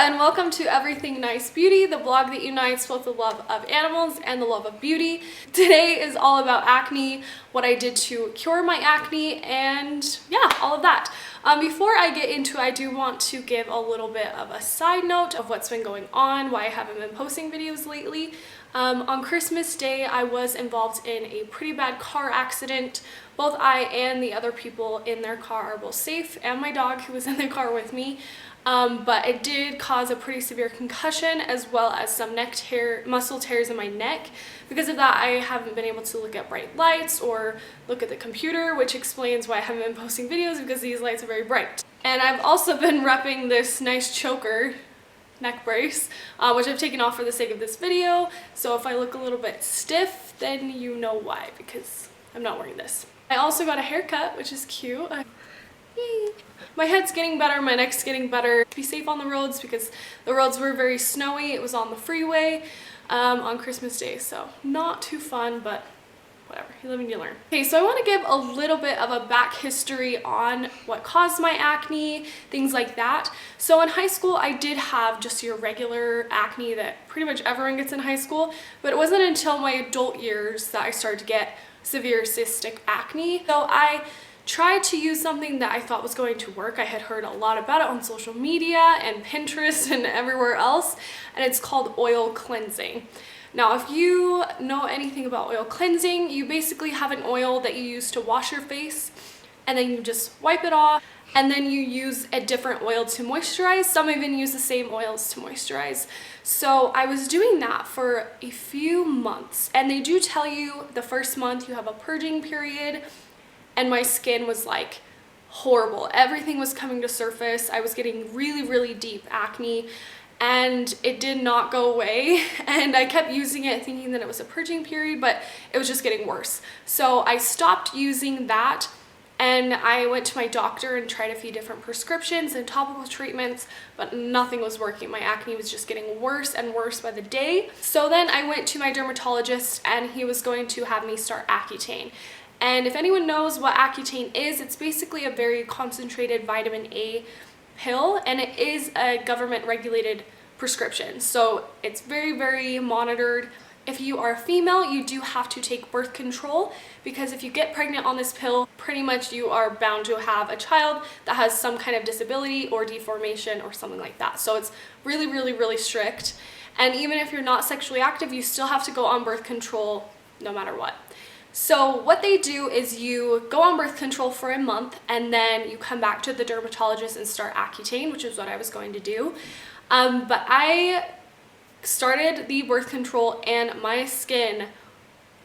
and welcome to Everything Nice Beauty, the blog that unites both the love of animals and the love of beauty. Today is all about acne, what I did to cure my acne, and yeah, all of that. Before I get into it, I do want to give a little bit of a side note of what's been going on, why I haven't been posting videos lately. On Christmas Day, I was involved in a pretty bad car accident. Both I and the other people in their car are both safe, and my dog who was in the car with me. But it did cause a pretty severe concussion as well as some muscle tears in my neck. Because of that, I haven't been able to look at bright lights or look at the computer, which explains why I haven't been posting videos, because these lights are very bright. And I've also been repping this nice choker neck brace, which I've taken off for the sake of this video. So if I look a little bit stiff, then you know why, because I'm not wearing this. I also got a haircut, which is cute. My head's getting better, my neck's getting better. Be safe on the roads because the roads were very snowy. It was on the freeway on Christmas Day, so not too fun, but whatever, you live and you learn. Okay, so I want to give a little bit of a back history on what caused my acne, things like that. So in high school, I did have just your regular acne that pretty much everyone gets in high school, but it wasn't until my adult years that I started to get severe cystic acne. So I tried to use something that I thought was going to work. I had heard a lot about it on social media and Pinterest and everywhere else, and it's called oil cleansing. Now, if you know anything about oil cleansing, you basically have an oil that you use to wash your face, and then you just wipe it off, and then you use a different oil to moisturize. Some even use the same oils to moisturize. So I was doing that for a few months, and they do tell you the first month you have a purging period, and my skin was like horrible. Everything was coming to surface. I was getting really deep acne, and it did not go away. And I kept using it thinking that it was a purging period, but it was just getting worse. So I stopped using that, and I went to my doctor and tried a few different prescriptions and topical treatments, but nothing was working. My acne was just getting worse and worse by the day. So then I went to my dermatologist, and he was going to have me start Accutane. And if anyone knows what Accutane is, it's basically a very concentrated vitamin A pill, and it is a government regulated prescription. So it's very monitored. If you are a female, you do have to take birth control, because if you get pregnant on this pill, pretty much you are bound to have a child that has some kind of disability or deformation or something like that. So it's really strict. And even if you're not sexually active, you still have to go on birth control no matter what. So what they do is you go on birth control for a month, and then you come back to the dermatologist and start Accutane, which is what I was going to do. But I started the birth control, and my skin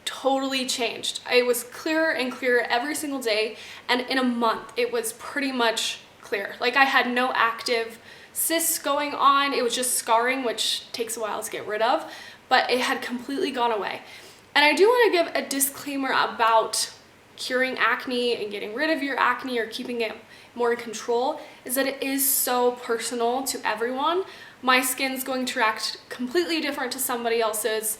totally changed. It was clearer and clearer every single day, and in a month it was pretty much clear. Like, I had no active cysts going on. It was just scarring, which takes a while to get rid of, but it had completely gone away. And I do want to give a disclaimer about curing acne and getting rid of your acne or keeping it more in control, is that it is so personal to everyone. My skin's going to react completely different to somebody else's.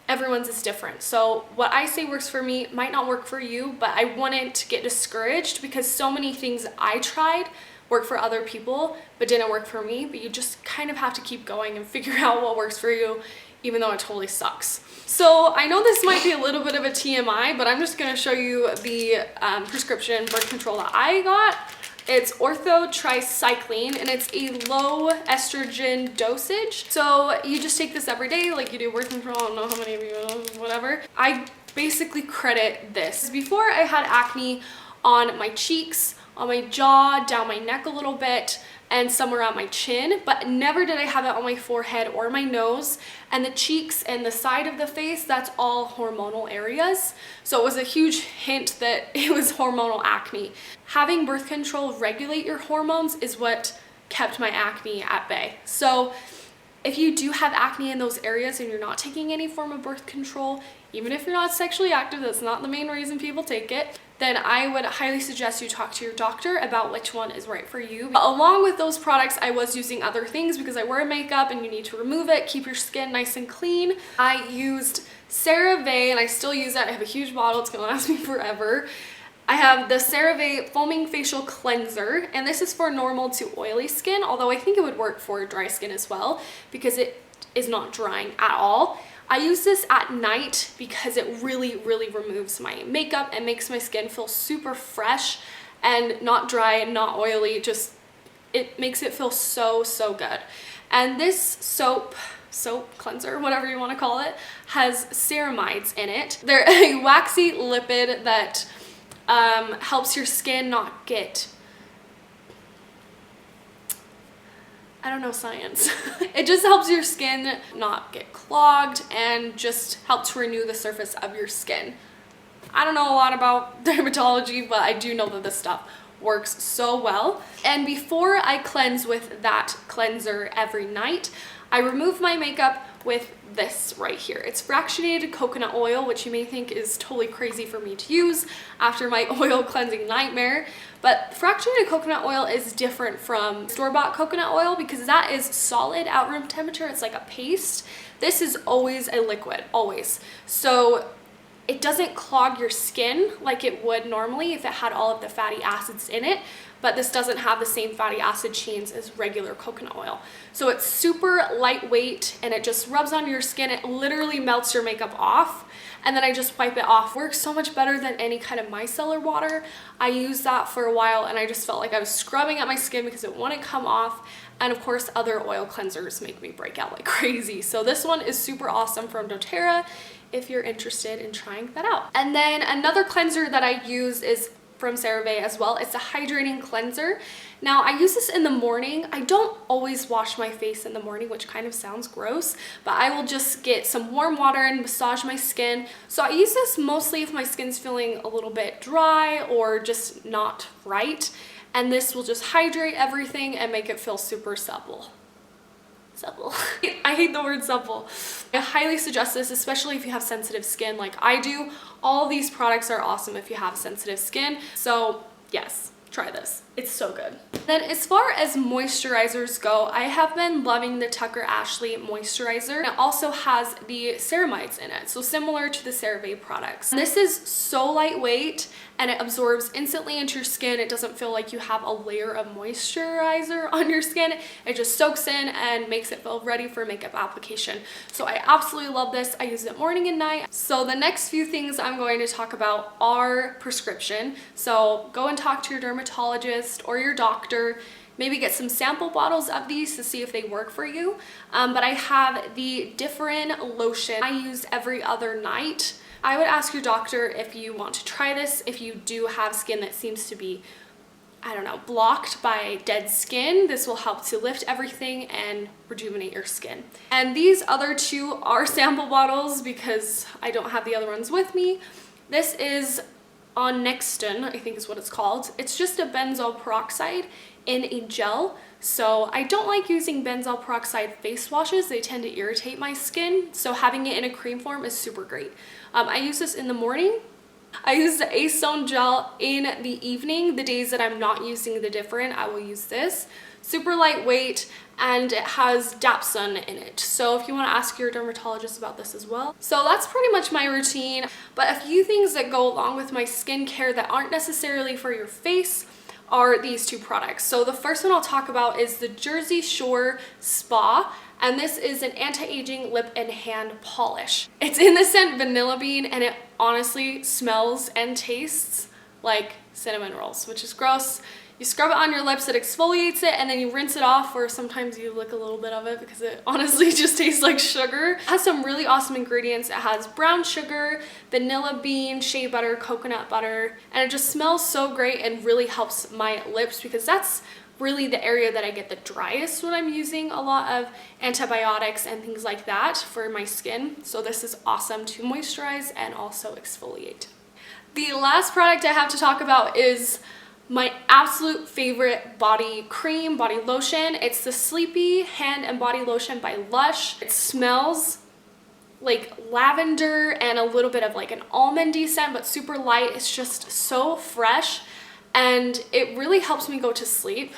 Everyone's is different. So what I say works for me might not work for you, but I wouldn't get discouraged, because so many things I tried worked for other people but didn't work for me. But you just kind of have to keep going and figure out what works for you, even though it totally sucks. So I know this might be a little bit of a TMI, but I'm just going to show you the prescription birth control that I got. It's orthotricycline, and it's a low estrogen dosage. So you just take this every day like you do birth control. I don't know how many of you know, whatever. I basically credit this. Before, I had acne on my cheeks, on my jaw, down my neck a little bit, and somewhere on my chin, but never did I have it on my forehead or my nose. And the cheeks and the side of the face, that's all hormonal areas. So it was a huge hint that it was hormonal acne. Having birth control regulate your hormones is what kept my acne at bay. So if you do have acne in those areas and you're not taking any form of birth control, even if you're not sexually active, that's not the main reason people take it, then I would highly suggest you talk to your doctor about which one is right for you. Along with those products, I was using other things because I wear makeup and you need to remove it, keep your skin nice and clean. I used CeraVe, and I still use that. I have a huge bottle, it's gonna last me forever. I have the CeraVe Foaming Facial Cleanser, and this is for normal to oily skin, although I think it would work for dry skin as well because it is not drying at all. I use this at night because it really removes my makeup and makes my skin feel super fresh and not dry and not oily. Just, it makes it feel so good. And this soap cleanser, whatever you want to call it, has ceramides in it. They're a waxy lipid that helps your skin not get, I don't know science. It just helps your skin not get clogged and just helps to renew the surface of your skin. I don't know a lot about dermatology, but I do know that this stuff works so well. And before I cleanse with that cleanser every night, I remove my makeup with this right here. It's fractionated coconut oil, which you may think is totally crazy for me to use after my oil cleansing nightmare. But fractionated coconut oil is different from store-bought coconut oil because that is solid at room temperature. It's like a paste. This is always a liquid, always. So it doesn't clog your skin like it would normally if it had all of the fatty acids in it, but this doesn't have the same fatty acid chains as regular coconut oil. So it's super lightweight and it just rubs onto your skin. It literally melts your makeup off, and then I just wipe it off. Works so much better than any kind of micellar water. I used that for a while and I just felt like I was scrubbing at my skin because it wouldn't come off. And of course, other oil cleansers make me break out like crazy. So this one is super awesome from doTERRA if you're interested in trying that out. And then another cleanser that I use is from CeraVe as well. It's a hydrating cleanser. Now I use this in the morning. I don't always wash my face in the morning, which kind of sounds gross, but I will just get some warm water and massage my skin. So I use this mostly if my skin's feeling a little bit dry or just not right. And this will just hydrate everything and make it feel super supple. I hate the word supple. I highly suggest this, especially if you have sensitive skin like I do. All these products are awesome if you have sensitive skin. So yes, try this. It's so good. Then as far as moisturizers go, I have been loving the Tucker Ashley moisturizer. It also has the ceramides in it, so similar to the CeraVe products. This is so lightweight and it absorbs instantly into your skin. It doesn't feel like you have a layer of moisturizer on your skin. It just soaks in and makes it feel ready for makeup application. So I absolutely love this. I use it morning and night. So the next few things I'm going to talk about are prescription. So go and talk to your dermatologist or your doctor. Maybe get some sample bottles of these to see if they work for you. But I have the Differin lotion I use every other night. I would ask your doctor if you want to try this if you do have skin that seems to be, I don't know, blocked by dead skin. This will help to lift everything and rejuvenate your skin. And these other two are sample bottles because I don't have the other ones with me. This is Onnexton, I think is what it's called. It's just a benzoyl peroxide in a gel. So I don't like using benzoyl peroxide face washes. They tend to irritate my skin. So having it in a cream form is super great. I use this in the morning. I use the ACNE gel in the evening. The days that I'm not using the Differin, I will use this. Super lightweight, and it has dapsone in it. So if you want to ask your dermatologist about this as well. So that's pretty much my routine, but a few things that go along with my skincare that aren't necessarily for your face are these two products. So the first one I'll talk about is the Jersey Shore Spa, and this is an anti-aging lip and hand polish. It's in the scent Vanilla Bean, and it honestly smells and tastes like cinnamon rolls, which is gross. You scrub it on your lips, it exfoliates it, and then you rinse it off, or sometimes you lick a little bit of it because it honestly just tastes like sugar. It has some really awesome ingredients. It has brown sugar, vanilla bean, shea butter, coconut butter, and it just smells so great and really helps my lips because that's really the area that I get the driest when I'm using a lot of antibiotics and things like that for my skin. So this is awesome to moisturize and also exfoliate. The last product I have to talk about is my absolute favorite body cream, body lotion. It's the Sleepy Hand and Body Lotion by Lush. It smells like lavender and a little bit of like an almondy scent, but super light. It's just so fresh and it really helps me go to sleep.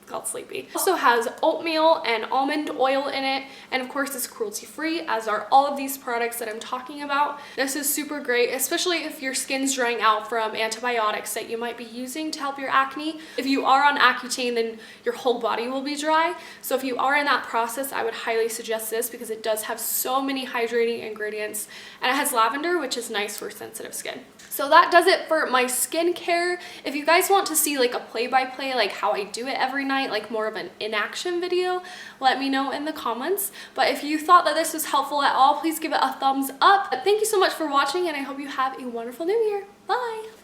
called Sleepy. It also has oatmeal and almond oil in it, and of course it's cruelty-free, as are all of these products that I'm talking about. This is super great, especially if your skin's drying out from antibiotics that you might be using to help your acne. If you are on Accutane, then your whole body will be dry. So if you are in that process, I would highly suggest this because it does have so many hydrating ingredients, and it has lavender, which is nice for sensitive skin. So that does it for my skincare. If you guys want to see like a play-by-play, like how I do it every night, like more of an in-action video, let me know in the comments. But if you thought that this was helpful at all, please give it a thumbs up. Thank you so much for watching, and I hope you have a wonderful new year. Bye!